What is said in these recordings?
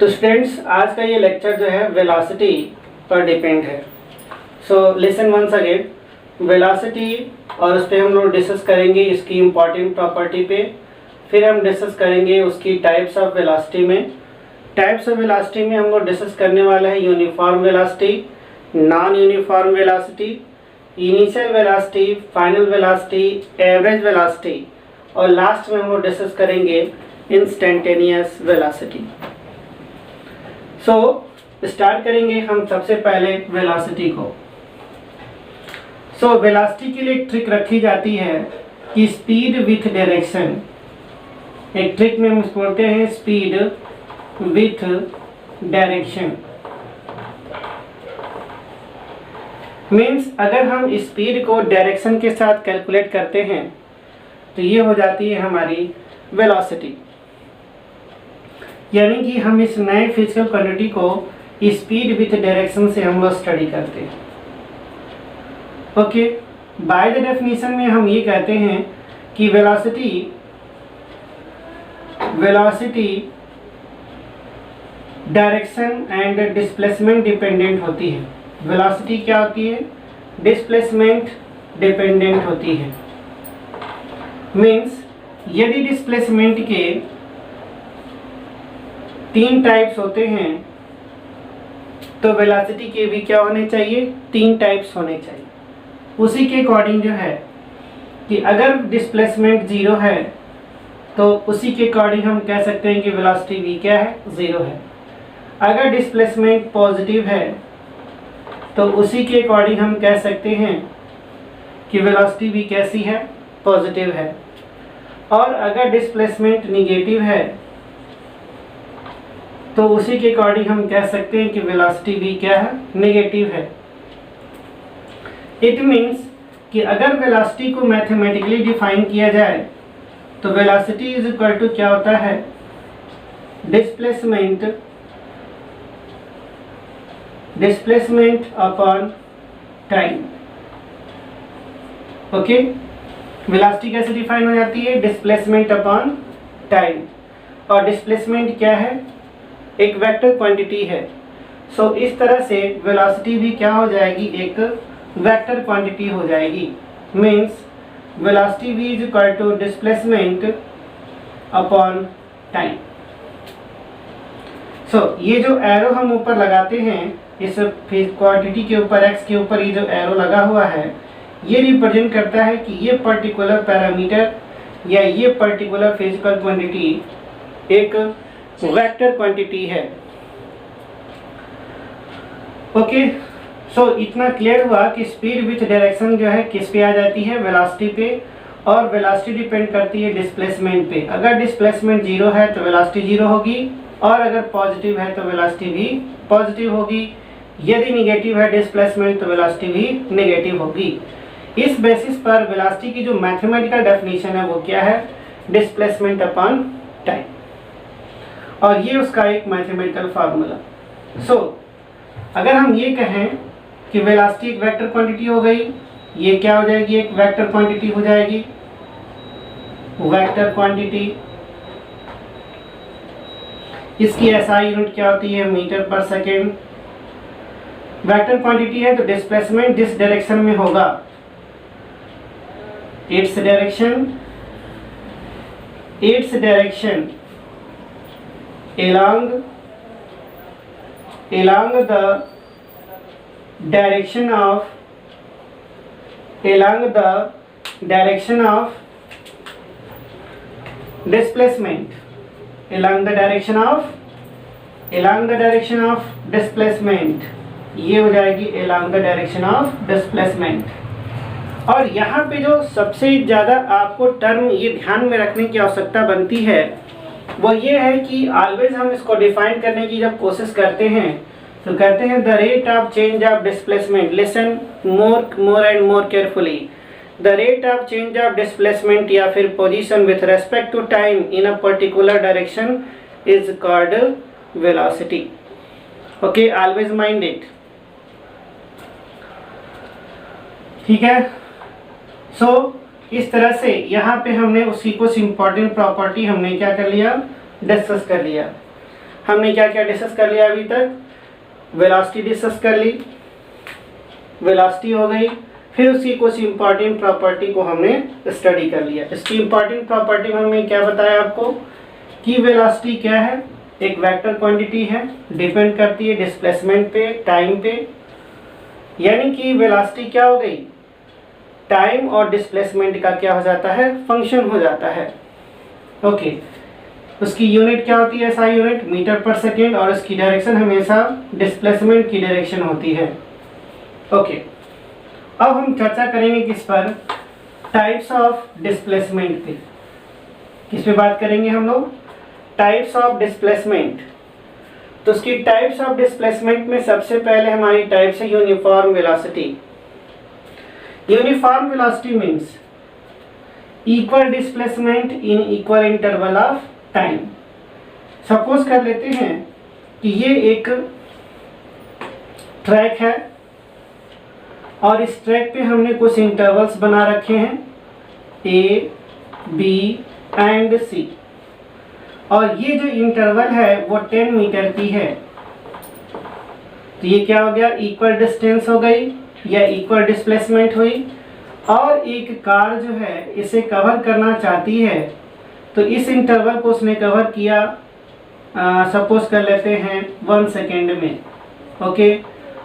तो स्टूडेंट्स, आज का ये लेक्चर जो है वेलोसिटी पर डिपेंड है। So listen once again, velocity, और उस पर हम लोग डिस्कस करेंगे इसकी इम्पॉर्टेंट प्रॉपर्टी पे। फिर हम डिस्कस करेंगे उसकी टाइप्स ऑफ वेलोसिटी में। टाइप्स ऑफ वेलोसिटी में हम लोग डिस्कस करने वाला है uniform velocity, non uniform velocity, initial velocity, final velocity, average velocity, और लास्ट में हम लोग डिस्कस करेंगे इंस्टेंटेनियस वेलोसिटी। सो स्टार्ट करेंगे हम सबसे पहले वेलोसिटी को। सो वेलोसिटी के लिए एक ट्रिक रखी जाती है कि स्पीड विथ डायरेक्शन। एक ट्रिक में हम बोलते हैं स्पीड विथ डायरेक्शन। मीन्स अगर हम स्पीड को डायरेक्शन के साथ कैलकुलेट करते हैं तो ये हो जाती है हमारी वेलोसिटी। यानी कि हम इस नए फिजिकल क्वांटिटी को स्पीड विथ डायरेक्शन से हम लोग स्टडी करते हैं। ओके, बाय द डेफिनेशन में हम ये कहते हैं कि velocity direction and displacement dependent होती है। वेलोसिटी क्या होती है? डिस्प्लेसमेंट डिपेंडेंट होती है। मीन्स यदि डिस्प्लेसमेंट के 3 टाइप्स होते हैं तो वेलोसिटी के भी क्या होने चाहिए? 3 टाइप्स होने चाहिए। उसी के अकॉर्डिंग जो है कि अगर डिस्प्लेसमेंट 0 है तो उसी के अकॉर्डिंग हम कह सकते हैं कि वेलोसिटी भी क्या है? 0 है। अगर डिस्प्लेसमेंट पॉजिटिव है तो उसी के अकॉर्डिंग हम कह सकते हैं कि वेलोसिटी भी कैसी है? पॉजिटिव है। और अगर डिस्प्लेसमेंट निगेटिव है तो उसी के अकॉर्डिंग हम कह सकते हैं कि वेलोसिटी भी क्या है? नेगेटिव है। इट मीन्स कि अगर वेलोसिटी को मैथमेटिकली डिफाइन किया जाए तो वेलोसिटी इज इक्वल टू क्या होता है? Displacement upon time. Okay, velocity कैसे डिफाइन हो जाती है? Displacement upon time. और डिस्प्लेसमेंट क्या है? एक वेक्टर क्वांटिटी है। सो इस तरह से वेलोसिटी भी क्या हो जाएगी? एक वेक्टर क्वांटिटी हो जाएगी। मीन्स वेलोसिटी भी is equal to displacement upon time. So ये जो एरो हम ऊपर लगाते हैं इस क्वांटिटी के ऊपर, एक्स के ऊपर ये जो एरो लगा हुआ है, ये रिप्रेजेंट करता है कि ये पर्टिकुलर पैरामीटर या ये पर्टिकुलर फिजिकल क्वांटिटी एक वेक्टर क्वांटिटी है। ओके, सो इतना क्लियर हुआ कि स्पीड विथ डायरेक्शन जो है किस पे आ जाती है? वेलोसिटी पे। और वेलोसिटी डिपेंड करती है डिस्प्लेसमेंट पे। अगर डिस्प्लेसमेंट 0 है तो वेलोसिटी 0 होगी, और अगर पॉजिटिव है तो वेलोसिटी भी पॉजिटिव होगी। यदि निगेटिव है डिस्प्लेसमेंट तो वेलोसिटी भी नेगेटिव होगी। इस बेसिस पर वेलोसिटी की जो मैथमेटिकल डेफिनेशन है वो क्या है? Displacement upon time. और ये उसका एक मैथमेटिकल फार्मूला। सो अगर हम ये कहें कि वेलोसिटी एक वेक्टर क्वांटिटी हो गई, ये क्या हो जाएगी? एक वेक्टर क्वांटिटी हो जाएगी। वेक्टर क्वांटिटी, इसकी SI यूनिट क्या होती है? Metre per second. Vector quantity है तो डिस्प्लेसमेंट जिस डायरेक्शन में होगा, its direction along the direction of displacement, along the direction of displacement, ये हो जाएगी along the direction of displacement। और यहाँ पे जो सबसे ज़्यादा आपको टर्म ये ध्यान में रखने की आवश्यकता बनती है वो ये है कि ऑलवेज हम इसको डिफाइन करने की जब कोशिश करते हैं तो कहते हैं the rate of change of displacement. Listen more and more carefully. The rate of change of displacement या फिर position with respect to time in a particular direction is called velocity. Okay, always mind it. ठीक है। सो इस तरह से यहाँ पे हमने उसी कुछ इम्पोर्टेंट प्रॉपर्टी हमने क्या कर लिया? डिस्कस कर लिया। हमने क्या क्या डिस्कस कर लिया अभी तक? वेलोसिटी डिस्कस कर ली, वेलोसिटी हो गई, फिर उसकी कुछ इंपॉर्टेंट प्रॉपर्टी को हमने स्टडी कर लिया। इसकी इंपॉर्टेंट प्रॉपर्टी में हमने क्या बताया आपको कि वेलोसिटी क्या है, एक वेक्टर क्वांटिटी है, डिपेंड करती है डिस्प्लेसमेंट पे, टाइम पे, यानी कि वेलोसिटी क्या हो गई, टाइम और डिस्प्लेसमेंट का क्या हो जाता है, फंक्शन हो जाता है। ओके, उसकी यूनिट क्या होती है, SI unit metre per second, और उसकी डायरेक्शन हमेशा डिस्प्लेसमेंट की डायरेक्शन होती है। ओके, अब हम चर्चा करेंगे किस पर, टाइप्स ऑफ डिस्प्लेसमेंट पे। किस पे बात करेंगे हम लोग, टाइप्स ऑफ डिस्प्लेसमेंट। तो उसकी टाइप्स ऑफ डिस्प्लेसमेंट में सबसे पहले हमारी टाइप्स है uniform velocity. Uniform velocity means equal displacement in equal interval of time. Suppose कर लेते हैं कि ये एक ट्रैक है और इस ट्रैक पे हमने कुछ इंटरवल्स बना रखे हैं A, B एंड C, और ये जो इंटरवल है वो 10 मीटर की है। तो ये क्या हो गया, इक्वल डिस्टेंस हो गई या इक्वल डिस्प्लेसमेंट हुई। और एक कार जो है इसे कवर करना चाहती है, तो इस इंटरवल को उसने कवर किया, सपोज कर लेते हैं 1 सेकेंड में। ओके,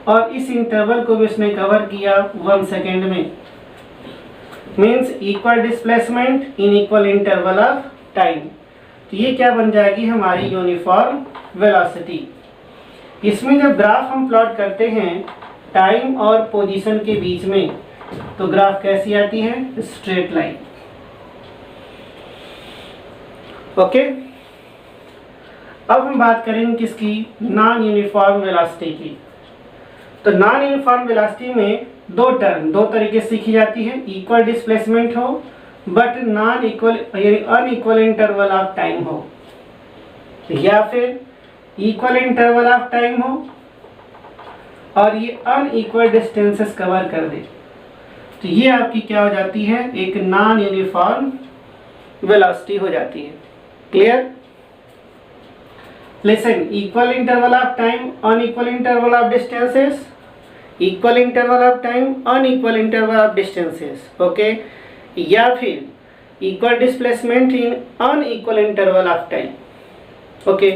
और इस इंटरवल को भी उसने कवर किया 1 सेकेंड में, means equal displacement in equal interval of time. तो ये क्या बन जाएगी, हमारी यूनिफॉर्म वेलोसिटी। इसमें जब ग्राफ हम प्लॉट करते हैं टाइम और पोजीशन के बीच में, तो ग्राफ कैसी आती है, स्ट्रेट लाइन। ओके, अब हम बात करेंगे किसकी, नॉन यूनिफॉर्म वेलोसिटी की। तो नॉन यूनिफॉर्म वेलोसिटी में दो टर्म, दो तरीके से सीखी जाती है, इक्वल डिस्प्लेसमेंट हो बट नॉन इक्वल यानी अनइक्वल इंटरवल ऑफ टाइम हो, या फिर इक्वल इंटरवल ऑफ टाइम हो और ये अनइक्वल डिस्टेंसेस कवर कर दे। तो ये आपकी क्या हो जाती है, एक नॉन यूनिफॉर्म वेलोसिटी हो जाती है। Clear? Listen, equal interval of time, unequal interval of distances, equal interval of time, unequal interval of distances. Okay, या फिर equal displacement in unequal interval of time. Okay,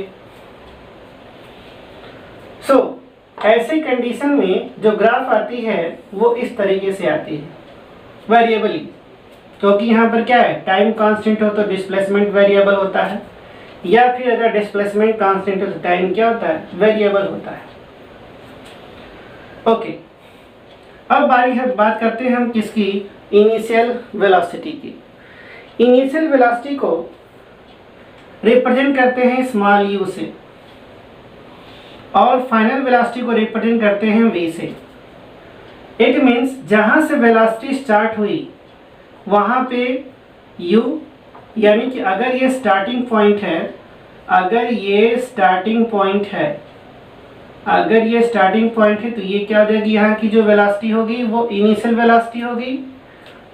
so ऐसे condition में जो graph आती है वो इस तरीके से आती है, वेरिएबली, क्योंकि यहाँ पर क्या है, टाइम कांस्टेंट हो तो डिस्प्लेसमेंट वेरिएबल होता है, या फिर अगर डिस्प्लेसमेंट कांस्टेंट हो तो टाइम क्या होता है, वेरिएबल होता है। ओके, अब बात करते हैं हम किसकी, इनिशियल वेलोसिटी की। इनिशियल वेलोसिटी को रिप्रेजेंट करते हैं स्मॉल u से, और फाइनल वेलोसिटी को रिप्रेजेंट करते हैं v से। इट मीन्स जहां से वेलोसिटी स्टार्ट हुई वहां पे u, यानी कि अगर ये स्टार्टिंग पॉइंट है, अगर ये स्टार्टिंग पॉइंट है तो ये क्या हो जाएगी, यहाँ की जो वेलोसिटी होगी वो इनिशियल वेलोसिटी होगी।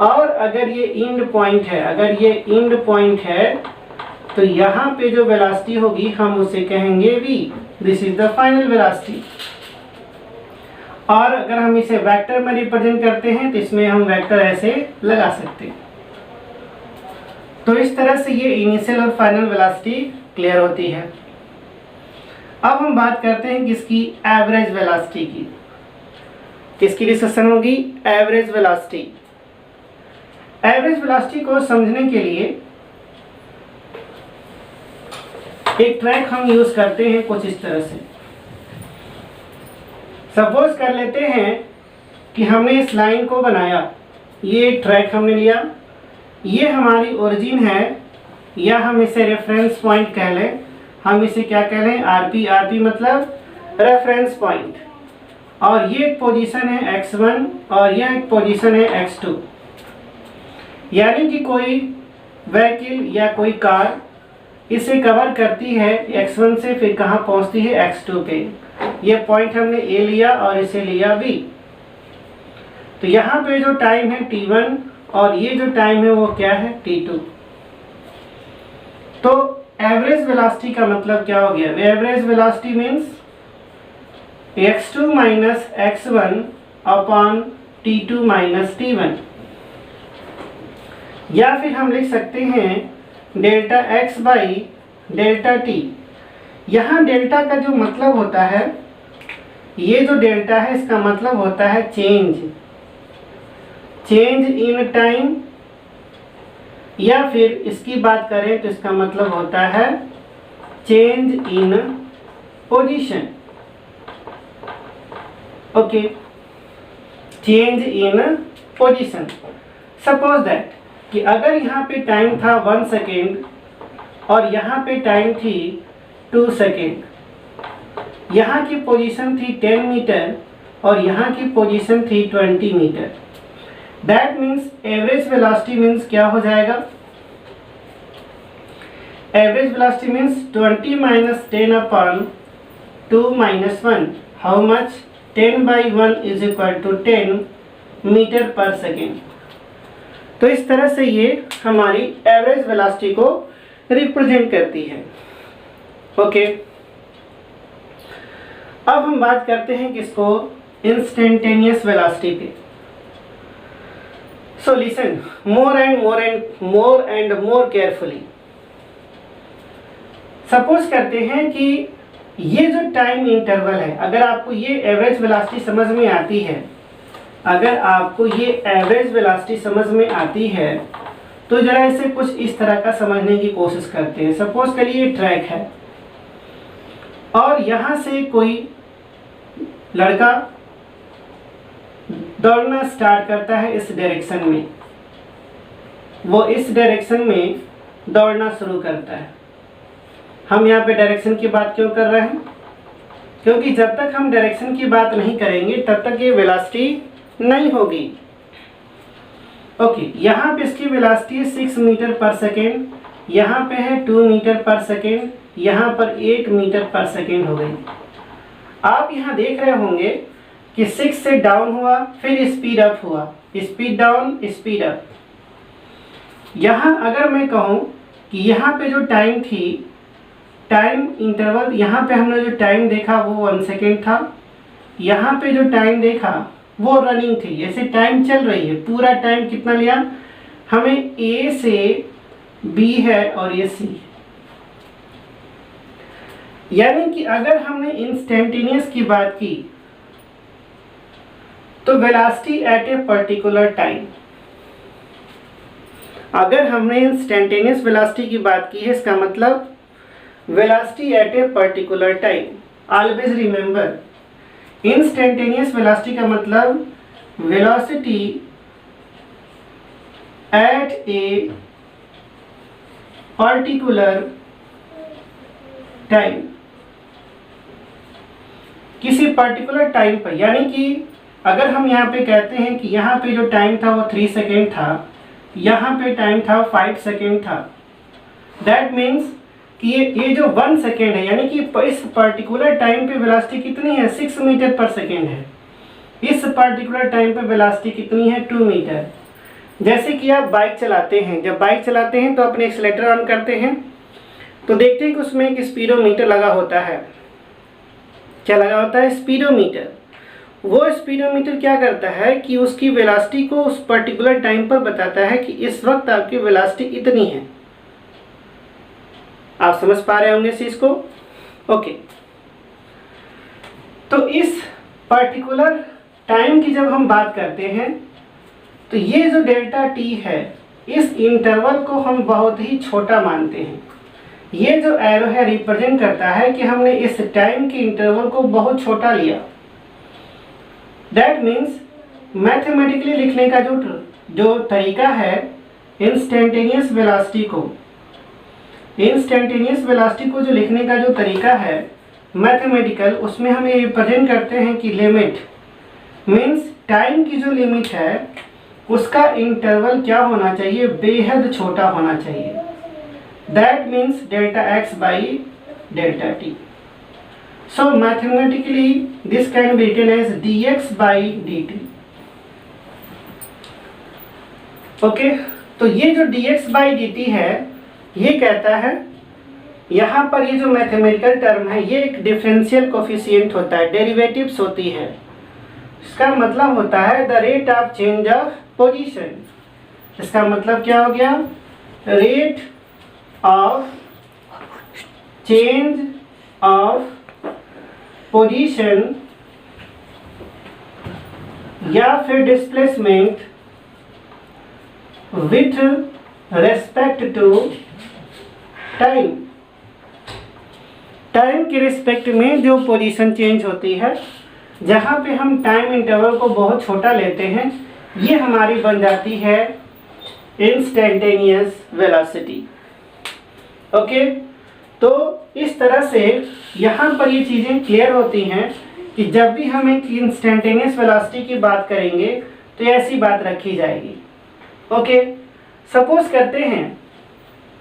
और अगर ये एंड पॉइंट है, तो यहाँ पे जो वेलोसिटी होगी हम उसे कहेंगे v, this is the final velocity. और अगर हम इसे वेक्टर में रिप्रेजेंट करते हैं तो इसमें हम वेक्टर ऐसे लगा सकते हैं। तो इस तरह से ये इनिशियल और फाइनल वेलोसिटी क्लियर होती है। अब हम बात करते हैं किसकी, एवरेज वेलोसिटी की। किसकी डिस्कशन होगी, एवरेज वेलोसिटी। एवरेज वेलोसिटी को समझने के लिए एक ट्रैक हम यूज करते हैं कुछ इस तरह से। सपोज कर लेते हैं कि हमने इस लाइन को बनाया, ये ट्रैक हमने लिया, ये हमारी ओरिजिन है, या हम इसे रेफरेंस पॉइंट कह लें। हम इसे क्या कह लें, आरपी। आरपी मतलब रेफरेंस पॉइंट। और ये एक पोजीशन है x1 और यह एक पोजीशन है x2। यानी कि कोई व्हीकल या कोई कार इसे कवर करती है x1 से, फिर कहाँ पहुँचती है, x2 पे। ये पॉइंट हमने A लिया और इसे लिया B। तो यहाँ पे जो टाइम है t1 और ये जो टाइम है वो क्या है, t2। तो एवरेज वेलोसिटी का मतलब क्या हो गया? Average velocity means x2 minus x1 upon t2 minus t1, या फिर हम लिख सकते हैं delta x by delta t। यहाँ डेल्टा का जो मतलब होता है, ये जो डेल्टा है इसका मतलब होता है चेंज इन टाइम, या फिर इसकी बात करें तो इसका मतलब होता है change in position. Okay, change in position. Suppose that कि अगर यहाँ पे टाइम था 1 सेकेंड और यहाँ पे टाइम थी 2 सेकेंड, यहाँ की पोजीशन थी 10 मीटर और यहाँ की पोजीशन थी 20 metre. That means average velocity means क्या हो जाएगा? Average velocity means 20 minus 10 upon 2 minus 1। How much? 10 by 1 is equal to 10 metre per second. तो इस तरह से ये हमारी एवरेज वेलोसिटी को रिप्रेजेंट करती है। ओके, अब हम बात करते हैं किसको? इंस्टेंटेनियस वेलोसिटी पे। So listen more and more carefully. Suppose करते हैं कि ये जो टाइम इंटरवल है, अगर आपको ये एवरेज वेलोसिटी समझ में आती है, अगर आपको ये एवरेज वेलोसिटी समझ में आती है तो जरा इसे कुछ इस तरह का समझने की कोशिश करते हैं। सपोज करिए ट्रैक है और यहाँ से कोई लड़का दौड़ना स्टार्ट करता है इस डायरेक्शन में, वो इस डायरेक्शन में दौड़ना शुरू करता है। हम यहाँ पे डायरेक्शन की बात क्यों कर रहे हैं? क्योंकि जब तक हम डायरेक्शन की बात नहीं करेंगे तब तक ये वेलोसिटी नहीं होगी। ओके, यहाँ पे इसकी वेलोसिटी है 6 मीटर पर सेकेंड, यहाँ पे है 2 मीटर पर सेकेंड, यहाँ पर 8 मीटर पर सेकेंड हो गई। आप यहाँ देख रहे होंगे कि 6 से डाउन हुआ, फिर स्पीड अप हुआ, स्पीड डाउन स्पीड अप। यहाँ अगर मैं कहूँ कि यहाँ पे जो टाइम थी, टाइम इंटरवल, यहाँ पे हमने जो टाइम देखा वो 1 सेकेंड था, यहाँ पे जो टाइम देखा वो रनिंग थी, जैसे टाइम चल रही है। पूरा टाइम कितना लिया हमें? ए से बी है और ये सी। यानी कि अगर हमने इंस्टेंटेनियस की बात की तो velocity at a particular time. अगर हमने इंस्टेंटेनियस वेलोसिटी की बात की है, इसका मतलब velocity at a particular time. Always remember, instantaneous velocity का मतलब velocity at a particular time, किसी पर्टिकुलर टाइम पर। यानी कि अगर हम यहाँ पे कहते हैं कि यहाँ पे जो टाइम था वो 3 सेकेंड था, यहाँ पे टाइम था 5 सेकेंड था, दैट मीन्स कि ये जो 1 सेकेंड है, यानी कि इस पर्टिकुलर टाइम पे वेलोसिटी कितनी है? 6 मीटर पर सेकेंड है। इस पर्टिकुलर टाइम पे वेलोसिटी कितनी है? 2 मीटर। जैसे कि आप बाइक चलाते हैं, जब बाइक चलाते हैं तो अपने एक्सीलरेटर ऑन करते हैं तो देखते हैं कि उसमें एक स्पीडोमीटर लगा होता है। क्या लगा होता है? स्पीडोमीटर। वो स्पीडोमीटर क्या करता है कि उसकी वेलोसिटी को उस पर्टिकुलर टाइम पर बताता है कि इस वक्त आपकी वेलोसिटी इतनी है। आप समझ पा रहे होंगे इस चीज को? ओके, तो इस पर्टिकुलर टाइम की जब हम बात करते हैं तो ये जो डेल्टा टी है, इस इंटरवल को हम बहुत ही छोटा मानते हैं। ये जो एरो है रिप्रेजेंट करता है कि हमने इस टाइम के इंटरवल को बहुत छोटा लिया। दैट मीन्स मैथमेटिकली लिखने का जो तरीका है इंस्टेंटेनियस वेलोसिटी को जो लिखने का जो तरीका है मैथमेटिकल, उसमें हम ये रिप्रेजेंट करते हैं कि लिमिट मीन्स टाइम की जो लिमिट है उसका इंटरवल क्या होना चाहिए? बेहद छोटा होना चाहिए। That means delta x by delta t. So mathematically this can be written as dx by dt। Okay, तो ये जो dx बाई dt है, ये कहता है यहाँ पर ये जो मैथमेटिकल टर्म है ये एक डिफरेंशियल कोफिशिएंट होता है, डेरिवेटिव्स होती है। इसका मतलब होता है the rate of change of position. इसका मतलब क्या हो गया? Rate of change of position या फिर displacement with respect to time. Time के रिस्पेक्ट में जो पोजीशन चेंज होती है, जहाँ पे हम टाइम इंटरवल को बहुत छोटा लेते हैं, ये हमारी बन जाती है इंस्टेंटेनियस वेलोसिटी। ओके, तो इस तरह से यहाँ पर ये चीज़ें क्लियर होती हैं कि जब भी हम एक इंस्टेंटेनियस वेलोसिटी की बात करेंगे तो ऐसी बात रखी जाएगी। ओके, सपोज करते हैं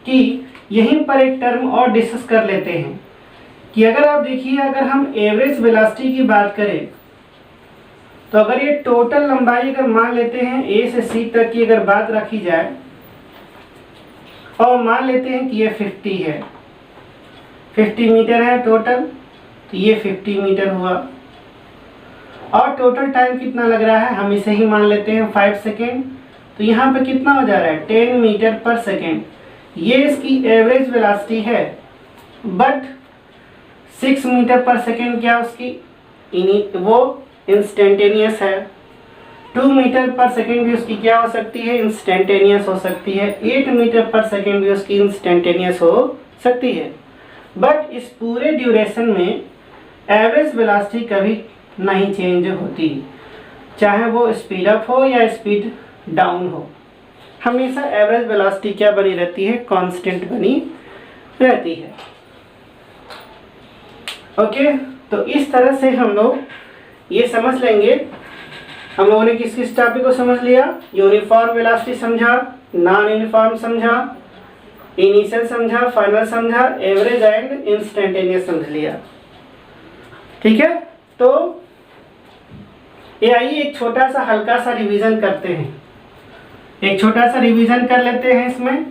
कि यहीं पर एक टर्म और डिस्कस कर लेते हैं कि अगर आप देखिए, अगर हम एवरेज वेलोसिटी की बात करें तो अगर ये टोटल लंबाई अगर मान लेते हैं ए से सी तक की अगर बात रखी जाए और मान लेते हैं कि ये 50 है, 50 मीटर है टोटल, तो ये 50 मीटर हुआ। और टोटल टाइम कितना लग रहा है, हम इसे ही मान लेते हैं 5 सेकेंड, तो यहाँ पे कितना हो जा रहा है 10 मीटर पर सेकेंड। ये इसकी एवरेज वेलोसिटी है, बट 6 मीटर पर सेकेंड क्या उसकी वो इंस्टेंटेनियस है। 2 मीटर पर सेकेंड भी उसकी क्या हो सकती है, इंस्टेंटेनियस हो सकती है। 8 मीटर पर सेकेंड भी उसकी इंस्टेंटेनियस हो सकती है। बट इस पूरे ड्यूरेशन में एवरेज वेलोसिटी कभी नहीं चेंज होती, चाहे वो स्पीड अप हो या स्पीड डाउन हो, हमेशा एवरेज वेलोसिटी क्या बनी रहती है, कांस्टेंट बनी रहती है। ओके, तो इस तरह से हम लोग ये समझ लेंगे। हम लोगों ने किस किस टॉपिक को समझ लिया? यूनिफॉर्म वेलोसिटी समझा, नॉन यूनिफॉर्म समझा, इनिशियल समझा, फाइनल समझा, एवरेज एंड इंस्टेंटेनियस समझ लिया। ठीक है, तो ये आइए एक छोटा सा हल्का सा रिवीजन करते हैं। एक छोटा सा रिवीजन कर लेते हैं। इसमें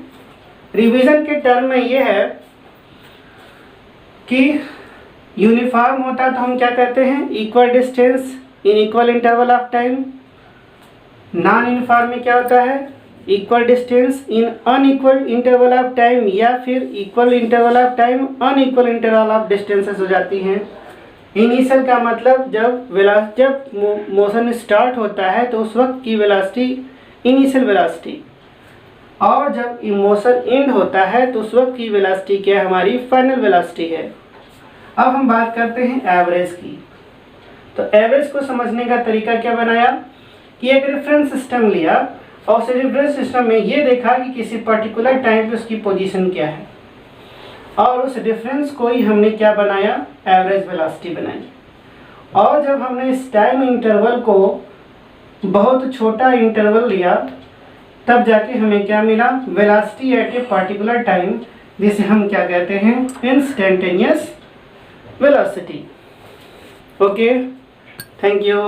रिवीजन के टर्म में ये है कि यूनिफॉर्म होता है तो हम क्या कहते हैं, equal distance in equal interval of time. Non uniform में क्या होता है, equal distance in unequal interval of time या फिर equal interval of time unequal interval of distances हो जाती हैं। इनिशियल का मतलब जब मोशन स्टार्ट होता है तो उस वक्त की वेलोसिटी इनिशियल वेलोसिटी, और जब मोशन एंड होता है तो उस वक्त की वेलोसिटी क्या हमारी फाइनल वेलोसिटी है। अब हम बात करते हैं एवरेज की। तो एवरेज को समझने का तरीका क्या बनाया कि एक रेफरेंस सिस्टम लिया और उस रेफरेंस सिस्टम में ये देखा कि किसी पर्टिकुलर टाइम पे उसकी पोजीशन क्या है, और उस डिफरेंस को ही हमने क्या बनाया, एवरेज वेलोसिटी बनाई। और जब हमने इस टाइम इंटरवल को बहुत छोटा इंटरवल लिया, तब जाके हमें क्या मिला, velocity at a particular time, जिसे हम क्या कहते हैं, instantaneous velocity. Okay, thank you.